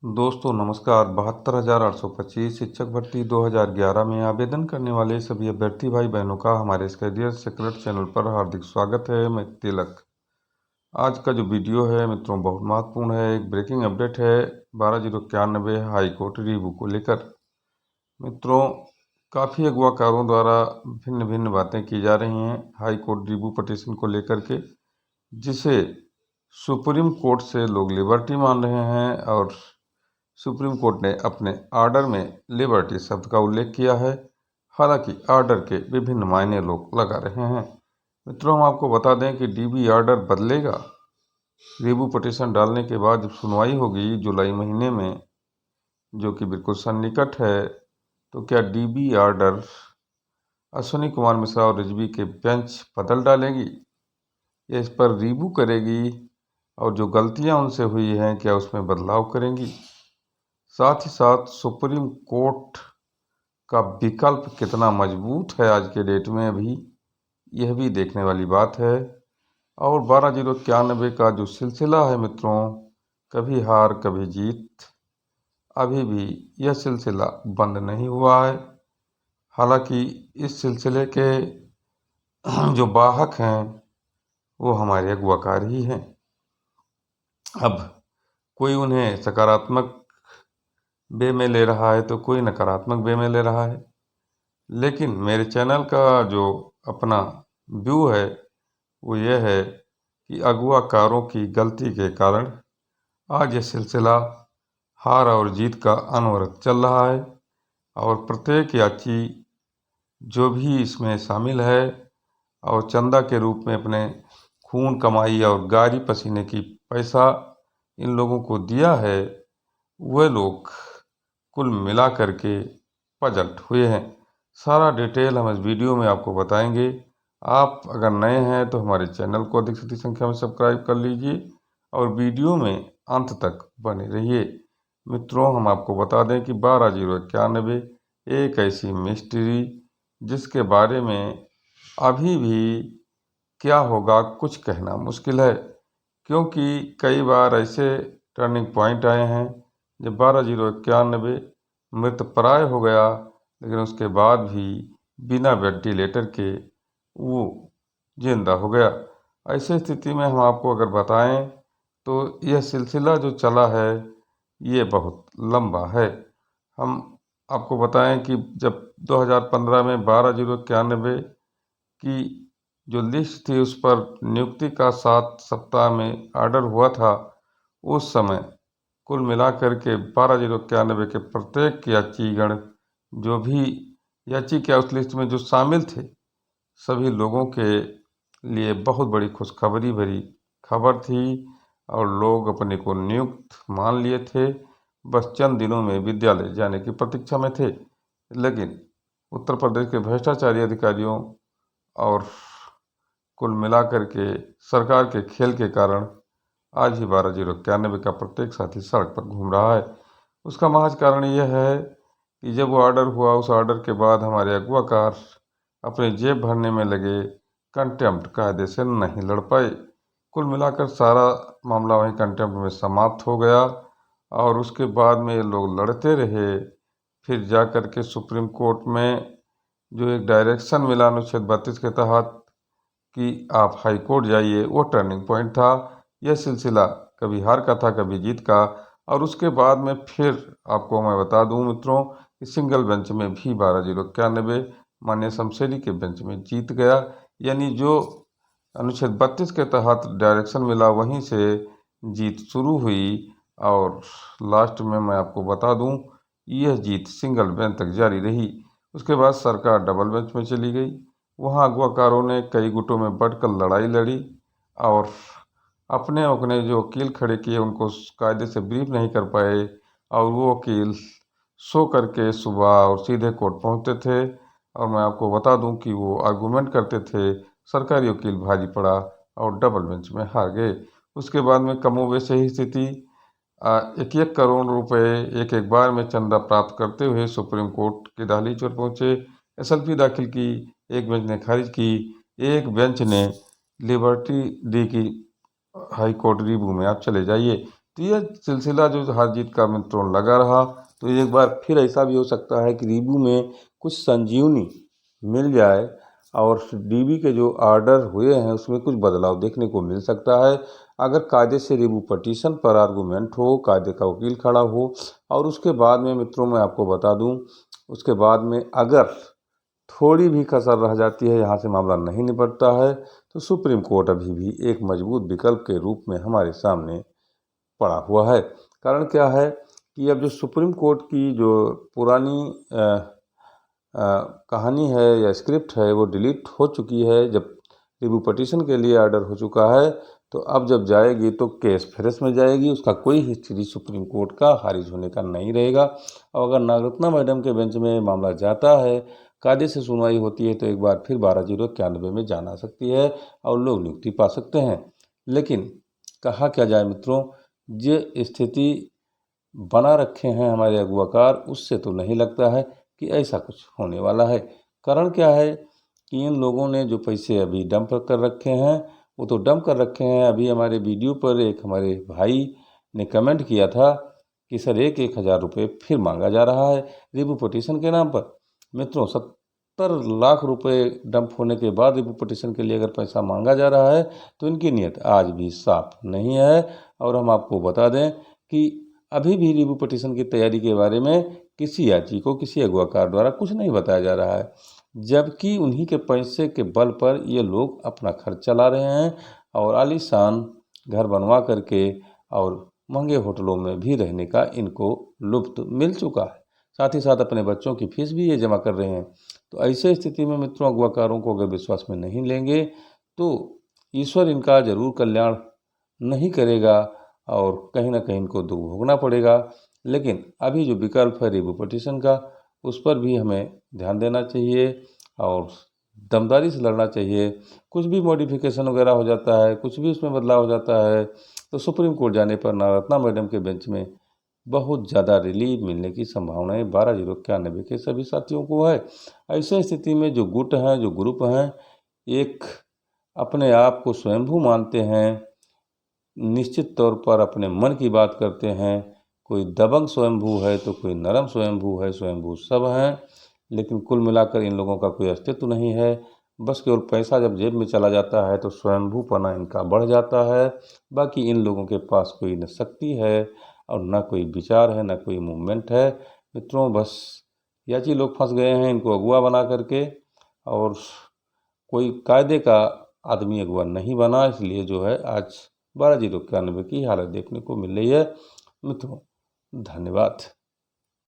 दोस्तों नमस्कार। 72,825 शिक्षक भर्ती 2011 में आवेदन करने वाले सभी अभ्यर्थी भाई बहनों का हमारे इस करियर सीक्रेट चैनल पर हार्दिक स्वागत है। मैं तिलक। आज का जो वीडियो है मित्रों बहुत महत्वपूर्ण है। एक ब्रेकिंग अपडेट है 12,091 हाई कोर्ट रिव्यू को लेकर। मित्रों, काफ़ी अगवाकारों द्वारा भिन्न भिन्न बातें की जा रही हैं हाई कोर्ट रिव्यू पटिशन को लेकर के, जिसे सुप्रीम कोर्ट से लोग लिबर्टी मान रहे हैं और सुप्रीम कोर्ट ने अपने आर्डर में लिबर्टी शब्द का उल्लेख किया है। हालांकि आर्डर के विभिन्न मायने लोग लगा रहे हैं। मित्रों, हम आपको बता दें कि डीबी आर्डर बदलेगा। रिव्यू पिटीशन डालने के बाद जब सुनवाई होगी जुलाई महीने में, जो कि बिल्कुल सन्निकट है, तो क्या डीबी आर्डर अश्विनी कुमार मिश्रा और रिजवी के बेंच बदल डालेगी या इस पर रिव्यू करेगी और जो गलतियां उनसे हुई हैं क्या उसमें बदलाव करेंगी? साथ ही साथ सुप्रीम कोर्ट का विकल्प कितना मजबूत है आज के डेट में, अभी यह भी देखने वाली बात है। और 12,091 का जो सिलसिला है मित्रों, कभी हार कभी जीत, अभी भी यह सिलसिला बंद नहीं हुआ है। हालांकि इस सिलसिले के जो वाहक हैं वो हमारे अगवाकार ही हैं। अब कोई उन्हें सकारात्मक वे में ले रहा है तो कोई नकारात्मक वे में ले रहा है, लेकिन मेरे चैनल का जो अपना व्यू है वो ये है कि अगुवाकारों की गलती के कारण आज ये सिलसिला हार और जीत का अनवरत चल रहा है। और प्रत्येक याची जो भी इसमें शामिल है और चंदा के रूप में अपने खून कमाई और गारी पसीने की पैसा इन लोगों को दिया है, वह लोग कुल मिला करके पलट हुए हैं। सारा डिटेल हम इस वीडियो में आपको बताएंगे। आप अगर नए हैं तो हमारे चैनल को अधिक से अधिक संख्या में सब्सक्राइब कर लीजिए और वीडियो में अंत तक बने रहिए। मित्रों, हम आपको बता दें कि 12,091 एक ऐसी मिस्ट्री जिसके बारे में अभी भी क्या होगा कुछ कहना मुश्किल है, क्योंकि कई बार ऐसे टर्निंग पॉइंट आए हैं जब 12,091 मृतप्राय हो गया, लेकिन उसके बाद भी बिना वेंटिलेटर के वो जिंदा हो गया। ऐसी स्थिति में हम आपको अगर बताएं तो यह सिलसिला जो चला है ये बहुत लंबा है। हम आपको बताएं कि जब 2015 में 12,091 की जो लिस्ट थी उस पर नियुक्ति का 7 सप्ताह में ऑर्डर हुआ था, उस समय कुल मिलाकर के 12,091 के प्रत्येक यात्रीगण जो भी याचिका उस लिस्ट में जो शामिल थे, सभी लोगों के लिए बहुत बड़ी खुशखबरी भरी खबर थी और लोग अपने को नियुक्त मान लिए थे। बस चंद दिनों में विद्यालय जाने की प्रतीक्षा में थे, लेकिन उत्तर प्रदेश के भ्रष्टाचारी अधिकारियों और कुल मिलाकर के सरकार के खेल के कारण आज ही 12,091 का प्रत्येक साथी सड़क पर घूम रहा है। उसका महज कारण यह है कि जब वो ऑर्डर हुआ, उस ऑर्डर के बाद हमारे अगवाकार अपनी जेब भरने में लगे, कंटेम्प्ट कायदे से नहीं लड़ पाए। कुल मिलाकर सारा मामला वहीं कंटेम्प्ट में समाप्त हो गया और उसके बाद में ये लोग लड़ते रहे। फिर जा कर के सुप्रीम कोर्ट में जो एक डायरेक्शन मिला अनुच्छेद 32 के तहत कि आप हाई कोर्ट जाइए, वो टर्निंग पॉइंट था। यह सिलसिला कभी हार का था कभी जीत का। और उसके बाद में फिर आपको मैं बता दूं मित्रों कि सिंगल बेंच में भी 12,091 माननीय शमशेरी के बेंच में जीत गया। यानी जो अनुच्छेद 32 के तहत डायरेक्शन मिला वहीं से जीत शुरू हुई और लास्ट में मैं आपको बता दूं यह जीत सिंगल बेंच तक जारी रही। उसके बाद सरकार डबल बेंच में चली गई। वहाँ अगवाकारों ने कई गुटों में बढ़कर लड़ाई लड़ी और अपने अपने जो वकील खड़े किए उनको कायदे से ब्रीफ नहीं कर पाए और वो वकील सो करके सुबह और सीधे कोर्ट पहुंचते थे। और मैं आपको बता दूं कि वो आर्गूमेंट करते थे, सरकारी वकील भारी पड़ा और डबल बेंच में हार गए। उसके बाद में कमोबेश यही स्थिति, 1-1 करोड़ रुपए एक एक बार में चंदा प्राप्त करते हुए सुप्रीम कोर्ट की दहलीज पर पहुंचे। एसएलपी दाखिल की, एक बेंच ने खारिज की, एक बेंच ने लिबर्टी दी कि हाई कोर्ट रिव्यू में आप चले जाइए। तो यह सिलसिला जो हार जीत का मित्रों लगा रहा, तो एक बार फिर ऐसा भी हो सकता है कि रीबू में कुछ संजीवनी मिल जाए और डीबी के जो ऑर्डर हुए हैं उसमें कुछ बदलाव देखने को मिल सकता है। अगर कायदे से रीबू पटिशन पर आर्गूमेंट हो, कायदे का वकील खड़ा हो, और उसके बाद में मित्रों मैं आपको बता दूं, उसके बाद में अगर थोड़ी भी कसर रह जाती है, यहाँ से मामला नहीं निपटता है, तो सुप्रीम कोर्ट अभी भी एक मजबूत विकल्प के रूप में हमारे सामने पड़ा हुआ है। कारण क्या है कि अब जो सुप्रीम कोर्ट की जो पुरानी कहानी है या स्क्रिप्ट है वो डिलीट हो चुकी है। जब रिव्यू पटिशन के लिए ऑर्डर हो चुका है, तो अब जब जाएगी तो केस फ्रेश में जाएगी, उसका कोई हिस्ट्री सुप्रीम कोर्ट का खारिज होने का नहीं रहेगा। और अगर नागरत्ना मैडम के बेंच में मामला जाता है, कायदे से सुनवाई होती है, तो एक बार फिर 12/091 में जान आ सकती है और लोग नियुक्ति पा सकते हैं। लेकिन कहा क्या जाए मित्रों, जो स्थिति बना रखे हैं हमारे अगुवाकार, उससे तो नहीं लगता है कि ऐसा कुछ होने वाला है। कारण क्या है कि इन लोगों ने जो पैसे अभी डंप कर रखे हैं, वो तो डंप कर रखे हैं। अभी हमारे वीडियो पर एक हमारे भाई ने कमेंट किया था कि सर 1,000 रुपये फिर मांगा जा रहा है रिव्यू पटिशन के नाम पर। मित्रों 70 लाख रुपए डंप होने के बाद रिव्यू पटिशन के लिए अगर पैसा मांगा जा रहा है, तो इनकी नीयत आज भी साफ नहीं है। और हम आपको बता दें कि अभी भी रिव्यू पटिशन की तैयारी के बारे में किसी यात्री को किसी अगवाकार द्वारा कुछ नहीं बताया जा रहा है, जबकि उन्हीं के पैसे के बल पर ये लोग अपना खर्च चला रहे हैं और आलीशान घर बनवा करके और महंगे होटलों में भी रहने का इनको लुत्फ मिल चुका है। साथ ही साथ अपने बच्चों की फीस भी ये जमा कर रहे हैं। तो ऐसे स्थिति में मित्रों अगवाकारों को अगर विश्वास में नहीं लेंगे, तो ईश्वर इनका जरूर कल्याण नहीं करेगा और कहीं ना कहीं इनको दुख भोगना पड़ेगा। लेकिन अभी जो विकल्प है रिव्यू पटिशन का, उस पर भी हमें ध्यान देना चाहिए और दमदारी से लड़ना चाहिए। कुछ भी मॉडिफिकेशन वगैरह हो जाता है, कुछ भी उसमें बदलाव हो जाता है, तो सुप्रीम कोर्ट जाने पर नागरत्ना मैडम के बेंच में बहुत ज़्यादा रिलीफ मिलने की संभावनाएं 12/091 के सभी साथियों को है। ऐसे स्थिति में जो गुट हैं, जो ग्रुप हैं, एक अपने आप को स्वयंभू मानते हैं, निश्चित तौर पर अपने मन की बात करते हैं। कोई दबंग स्वयंभू है तो कोई नरम स्वयंभू है, स्वयंभू सब हैं, लेकिन कुल मिलाकर इन लोगों का कोई अस्तित्व नहीं है। बस केवल पैसा जब जेब में चला जाता है तो स्वयंभूपना इनका बढ़ जाता है। बाकी इन लोगों के पास कोई न शक्ति है और न कोई विचार है, न कोई मूवमेंट है। मित्रों बस याची लोग फंस गए हैं इनको अगुआ बना करके, और कोई कायदे का आदमी अगुआ नहीं बना, इसलिए जो है आज 12/091 की हालत देखने को मिल रही है। मित्रों धन्यवाद।